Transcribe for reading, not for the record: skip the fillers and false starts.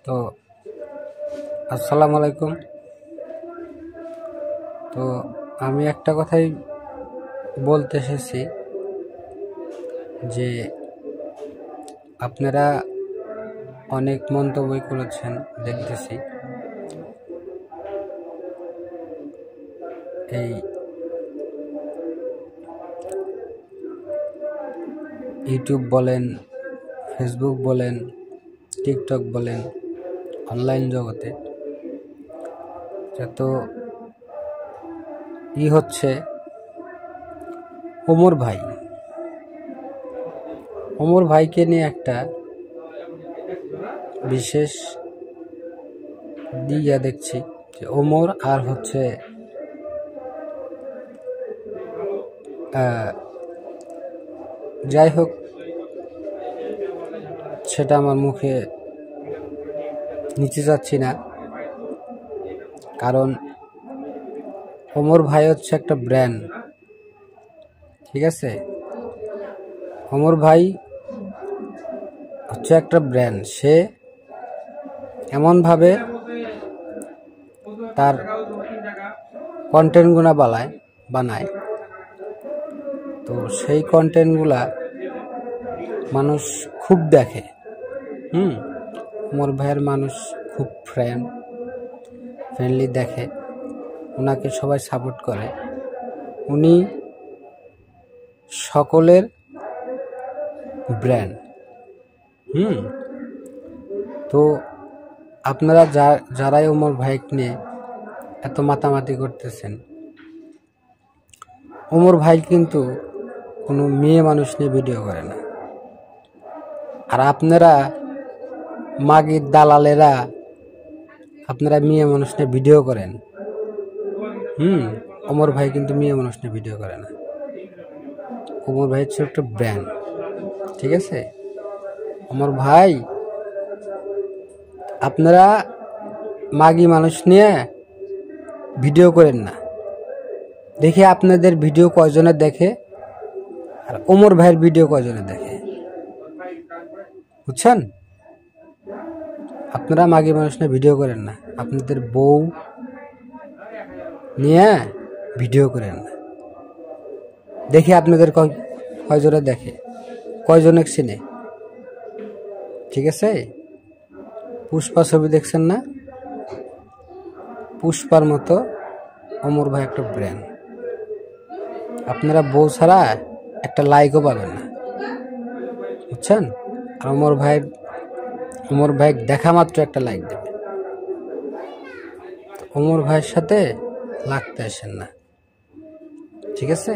তো আসসালামু আলাইকুম। তো আমি একটা কথাই বলতে এসেছি যে আপনারা অনেক মন্তব্য করেছেন, দেখতেছি। এই ইউটিউব বলেন, ফেসবুক বলেন, টিকটক বলেন, অনলাইন জগতে যত হচ্ছে, ওমর ভাইকে নিয়ে একটা বিশেষ দিক দেখছি যে ওমর আর হচ্ছে যাই হোক, সেটা আমার মুখে নিচে যাচ্ছি না, কারণ ওমর ভাই হচ্ছে একটা ব্র্যান্ড। ঠিক আছে, ওমর ভাই হচ্ছে একটা ব্র্যান্ড। সে এমনভাবে তার কন্টেন্টগুলো বানায়, তো সেই কন্টেন্টগুলা মানুষ খুব দেখে। ওমর ভাইয়ের মানুষ খুব ফ্রেন্ডলি দেখে, ওনাকে সবাই সাপোর্ট করে। উনি সকলের ব্র্যান্ড। তো আপনারা যারাই ওমর ভাইকে নিয়ে এত মাতামাতি করতেছেন, ওমর ভাই কিন্তু কোনো মেয়ে মানুষ নিয়ে ভিডিও করে না। আর আপনারা মাগির দালালেরা আপনারা মেয়ে মানুষ নিয়ে ভিডিও করেন। ওমর ভাই কিন্তু মেয়ে মানুষ নিয়ে ভিডিও করে না। ওমর ভাই হচ্ছে একটা ব্র্যান্ড। ঠিক আছে, ওমর ভাই, আপনারা মাগি মানুষ নিয়ে ভিডিও করেন না। দেখি আপনাদের ভিডিও কয়জনে দেখে আর ওমর ভাইয়ের ভিডিও কয়জনে দেখে, বুঝছেন? আপনারা মাগি মানুষ নিয়ে ভিডিও করেন না, আপনাদের বউ নিয়ে ভিডিও করেন না। দেখি আপনাদের কয়জনে দেখে, কয়জনে চিনে। ঠিক আছে, পুষ্পা ছবি দেখছেন না? পুষ্পার মতো ওমর ভাই একটা ব্র্যান্ড। আপনারা বউ ছাড়া একটা লাইকও পাবেন না, বুঝছেন? আর ওমর ভাই দেখা মাত্র একটা লাইক দেবে। ওমর ভাইয়ের সাথে লাগতে আসেন না, ঠিক আছে?